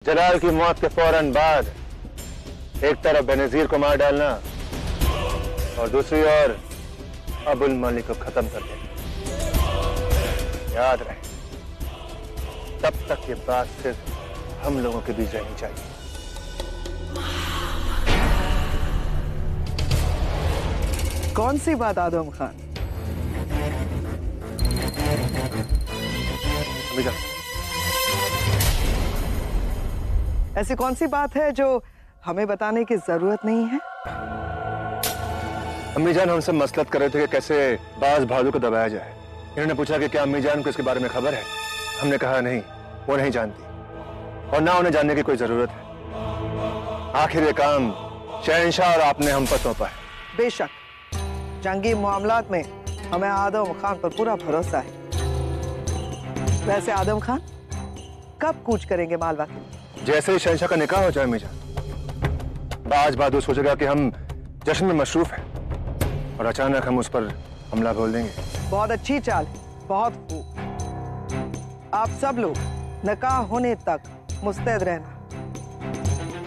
जलाल की मौत के फौरन बाद एक तरफ बेनजीर को मार डालना और दूसरी ओर अबुल मलिक को खत्म कर देना। याद रहे, तब तक ये बात सिर्फ हम लोगों के बीच रहनी चाहिए। कौन सी बात आदम खान? ऐसी कौन सी बात है जो हमें बताने की जरूरत नहीं है? अम्मी जान हमसे मसलत कर रहे थे कि कैसे बाज भालू को दबाया जाए। इन्होंने पूछा कि क्या अम्मी जान को इसके बारे में खबर है। हमने कहा नहीं, वो नहीं जानती और ना उन्हें जानने की कोई जरूरत है। आखिर ये काम शहंशाह और आपने हम पर सौंपा है। बेशक, जंगी मामलात में हमें आदम खान पर पूरा भरोसा है। वैसे आदम खान कब कूच करेंगे मालवा के लिए? जैसे ही शहंशाह का निकाह हो जाए अम्मी जान, बाज बहादुर सोचेगा कि हम जश्न में मशरूफ हैं और अचानक हम उस पर हमला बोल देंगे। बहुत अच्छी चाल है, बहुत खूब। आप सब लोग निकाह होने तक मुस्तैद रहना।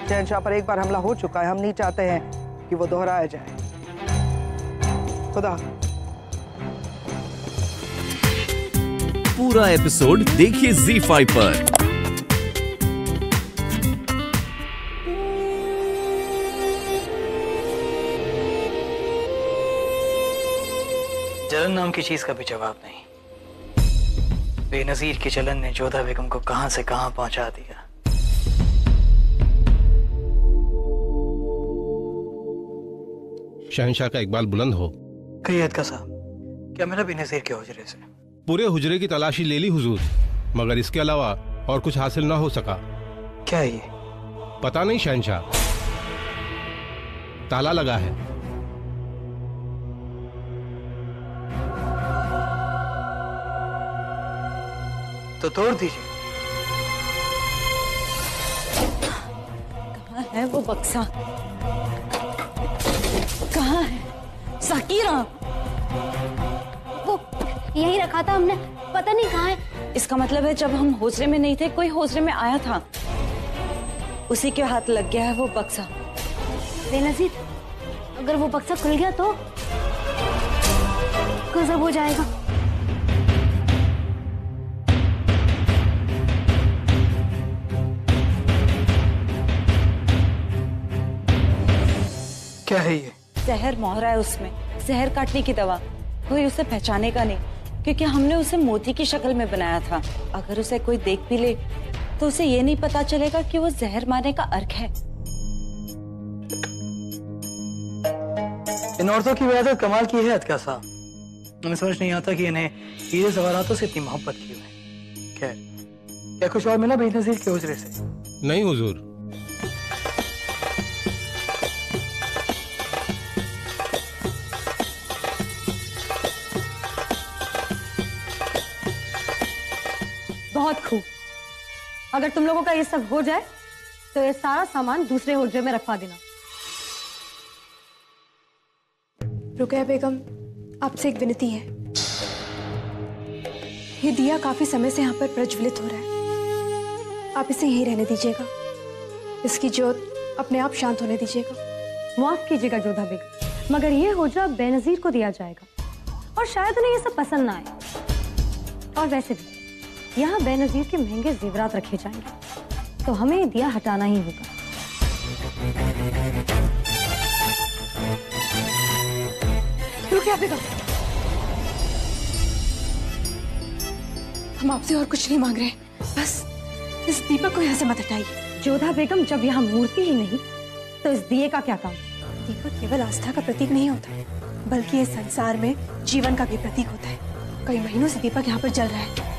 शहंशाह पर एक बार हमला हो चुका है, हम नहीं चाहते हैं कि वो दोहराया जाए। खुदा। पूरा एपिसोड देखिए ZEE5 पर। जलन नाम की चीज का भी जवाब नहीं। बेनजीर की जलन ने जोधा बेगम को कहां से कहां पहुंचा दिया। शहंशाह का इकबाल बुलंद हो। कहिए का साहब, क्या मेरा बेनजीर के हुजरे से? पूरे हुजरे की तलाशी ले ली हुजूर, मगर इसके अलावा और कुछ हासिल ना हो सका। क्या है ये? पता नहीं शहंशाह, ताला लगा है। तो तोड़ दीजिए। कहाँ है वो बक्सा? कहाँ है साकिरा? वो यही रखा था हमने, पता नहीं कहाँ है। इसका मतलब है जब हम होजरे में नहीं थे, कोई होजरे में आया था, उसी के हाथ लग गया है वो बक्सा। बेनजीर, अगर वो बक्सा खुल गया तो गजब हो जाएगा। क्या है ये? जहर मोहरा है उसमें, जहर काटने की दवा। कोई उसे पहचानेगा नहीं, क्योंकि हमने उसे मोती की शक्ल में बनाया था। अगर उसे कोई देख भी ले तो उसे ये नहीं पता चलेगा कि वो जहर मारने का अर्क है। इन औरतों की विरासत कमाल की है अतका साहब। हमें समझ नहीं आता कि इन्हें हीरे ज़वारातों से इतनी मोहब्बत क्यों है। खैर, क्या कुछ और मिला बेनजीर के हुजरे से? नहीं हुजूर। बहुत खूब। अगर तुम लोगों का ये सब हो जाए तो ये सारा सामान दूसरे हुजरे में रखवा देना। रुकैया बेगम, आपसे एक विनती है। ये दिया काफी समय से यहाँ पर प्रज्वलित हो रहा है, आप इसे यहीं रहने दीजिएगा। इसकी ज्योत अपने आप शांत होने दीजिएगा। माफ कीजिएगा जोधा बेगम, मगर ये हुजरा बेनजीर को दिया जाएगा और शायद उन्हें ये सब पसंद ना आए। और वैसे भी यहाँ बेनजीर के महंगे जेवरात रखे जाएंगे, तो हमें दिया हटाना ही होगा। रुकिए बेगम, हम आपसे और कुछ नहीं मांग रहे, बस इस दीपक को यहाँ से मत हटाइए। जोधा बेगम, जब यहाँ मूर्ति ही नहीं तो इस दिए का क्या काम? दीपक केवल आस्था का प्रतीक नहीं होता, बल्कि इस संसार में जीवन का भी प्रतीक होता है। कई महीनों से दीपक यहाँ पर जल रहा है,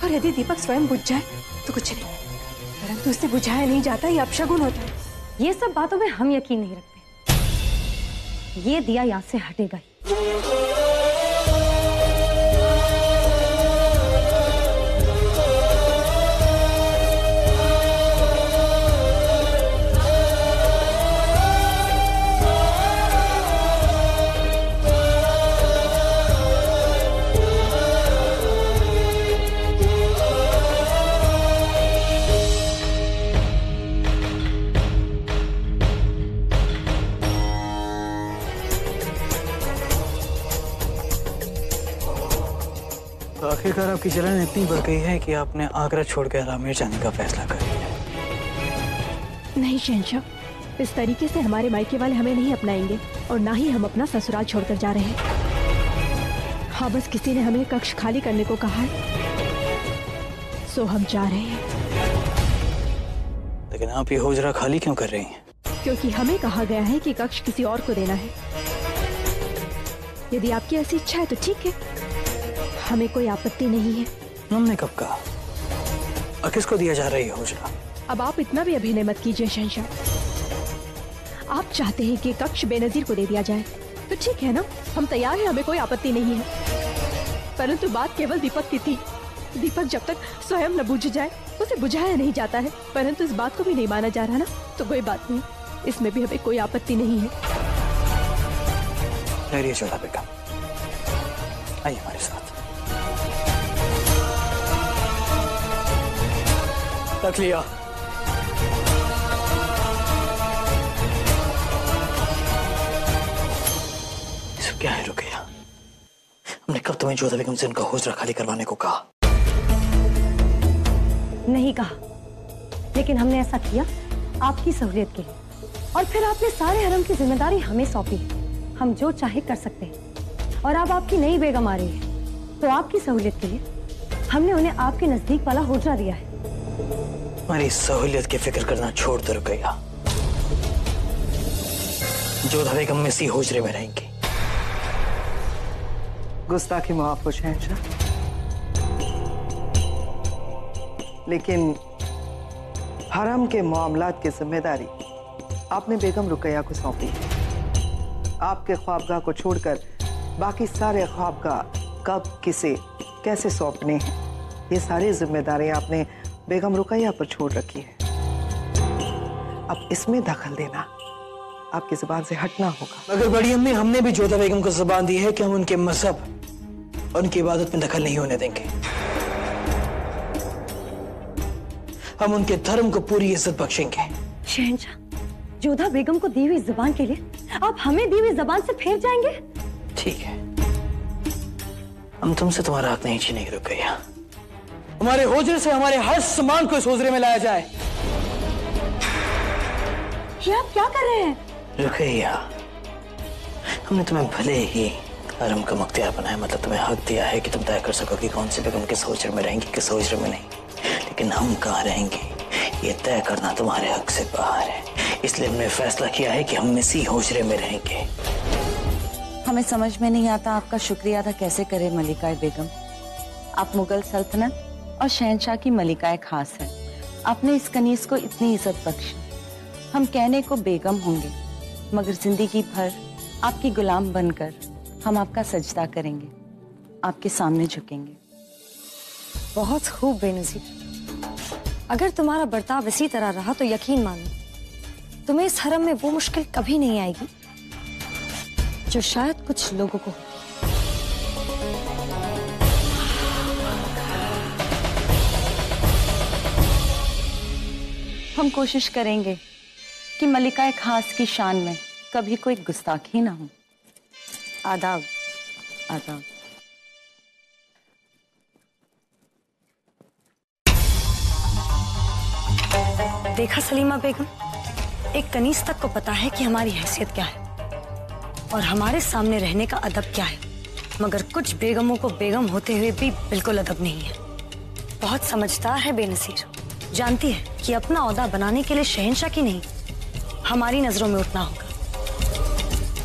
और यदि दीपक स्वयं बुझ जाए तो कुछ नहीं, परंतु उससे बुझाया नहीं जाता, ये अपशगुन होता है। ये सब बातों में हम यकीन नहीं रखते। ये दिया यहाँ से हटेगा ही। आखिरकार आपकी जलन इतनी बढ़ गई है कि आपने आगरा छोड़कर आमेर जाने का फैसला कर लिया। नहीं शहंशाह, इस तरीके से हमारे मायके वाले हमें नहीं अपनाएंगे और ना ही हम अपना ससुराल छोड़कर जा रहे हैं। हाँ, बस किसी ने हमें कक्ष खाली करने को कहा है, सो हम जा रहे हैं। लेकिन आप ये हुजरा खाली क्यों कर रही हैं? क्योंकि हमें कहा गया है कि कक्ष किसी और को देना है। यदि आपकी ऐसी इच्छा है तो ठीक है, हमें कोई आपत्ति नहीं है। हमने कब कहा? और किसको दिया जा रही है हुजरा? अब आप इतना भी अभिनय मत कीजिए शहंशाह। आप चाहते हैं कि कक्ष बेनजीर को दे दिया जाए तो ठीक है ना, हम तैयार हैं, हमें कोई आपत्ति नहीं है। परंतु बात केवल दीपक की थी। दीपक जब तक स्वयं न बुझ जाए उसे बुझाया नहीं जाता है। परंतु इस बात को भी नहीं माना जा रहा ना, तो कोई बात नहीं, इसमें भी हमें कोई आपत्ति नहीं है। जोधा बेगम, आइए हमारे साथ। रख लिया। सब क्या है रुकैया? हमने कब तुम्हें जोधा बेगम से उनका हुजरा खाली करवाने को कहा? नहीं कहा, लेकिन हमने ऐसा किया आपकी सहूलियत के लिए। और फिर आपने सारे हरम की जिम्मेदारी हमें सौंपी। हम जो चाहे कर सकते हैं। और अब आपकी नई बेगम आ रही है, तो आपकी सहूलियत के लिए हमने उन्हें आपके नजदीक वाला हुजरा दिया है। हमारी सहूलियत की फिक्र करना छोड़ दो रुकैया। जोधा बेगम में इसी हुजरे में रहेंगी। गुस्ताखी माफ हो शहंशाह, लेकिन हरम के मामलात की जिम्मेदारी आपने बेगम रुकैया को सौंपी है। आपके ख्वाबगाह को छोड़कर बाकी सारे ख्वाबगाह कब, किसे, कैसे सौंपने हैं, ये सारी जिम्मेदारी आपने बेगम रुकैया पर छोड़ रखी है। अब इसमें दखल देना आपकी जुबान से हटना होगा। मगर बड़ी अम्मी, हमने भी जोधा बेगम को जुबान दी है कि हम उनके मजहब, उनकी इबादत में दखल नहीं होने देंगे। हम उनके धर्म को पूरी इज्जत बख्शेंगे। शहंशाह, जोधा बेगम को दी हुई जुबान के लिए आप हमें दी हुई जुबान से फेर जाएंगे? ठीक है, हम तुमसे तुम्हारा हक नहीं छीनेंगे रुकैया। हमारे हुजरे से हमारे हर सामान को इस हुजरे में लाया जाए। ये आप क्या कर रहे हैं? रुकैया, हमने तुम्हें भले ही हरम का मुख्तियार बनाया, मतलब तुम्हें हक दिया है कि तुम तय कर सको कि कौन सी बेगम किस हुजरे में रहेंगी, किस हुजरे में नहीं। लेकिन हम कहाँ रहेंगे ये तय करना तुम्हारे हक से बाहर है। इसलिए हमने फैसला किया है कि हम इसी हुजरे में रहेंगे। हमें समझ में नहीं आता आपका शुक्रिया अदा कैसे करें मलिकाए बेगम। आप मुगल सल्तनत और शहंशाह की मलिकाए खास है। आपने इस कनीज को इतनी इज्जत बख्शी। हम कहने को बेगम होंगे, मगर जिंदगी भर आपकी गुलाम बनकर हम आपका सजदा करेंगे, आपके सामने झुकेंगे। बहुत खूब बेनजीर, अगर तुम्हारा बर्ताव इसी तरह रहा तो यकीन मानो तुम्हें इस हरम में वो मुश्किल कभी नहीं आएगी जो शायद कुछ लोगों को। हम कोशिश करेंगे कि मलिकाए खास की शान में कभी कोई गुस्ताखी ना हो। आदाब। आदाब। देखा सलीमा बेगम, एक कनीज तक को पता है कि हमारी हैसियत क्या है और हमारे सामने रहने का अदब क्या है, मगर कुछ बेगमों को बेगम होते हुए भी बिल्कुल अदब नहीं है। बहुत समझदार है बेनसीर, जानती है कि अपना ओहदा बनाने के लिए शहंशाह की नहीं हमारी नजरों में उठना होगा।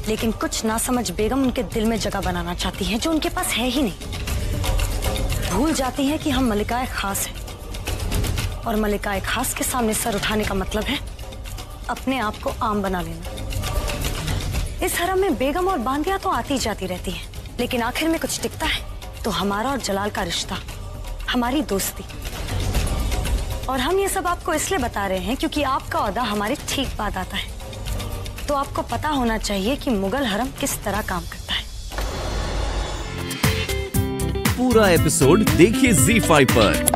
लेकिन कुछ नासमझ बेगम उनके दिल में जगह बनाना चाहती हैं जो उनके पास है ही नहीं। भूल जाती हैं कि हम मलिकाए खास हैं और मलिकाए खास के सामने सर उठाने का मतलब है अपने आप को आम बना लेना। इस हरम में बेगम और बांदियां तो आती जाती रहती हैं, लेकिन आखिर में कुछ टिकता है तो हमारा और जलाल का रिश्ता, हमारी दोस्ती। और हम ये सब आपको इसलिए बता रहे हैं क्योंकि आपका ओहदा हमारे ठीक बाद आता है, तो आपको पता होना चाहिए कि मुगल हरम किस तरह काम करता है। पूरा एपिसोड देखिए ZEE5 पर।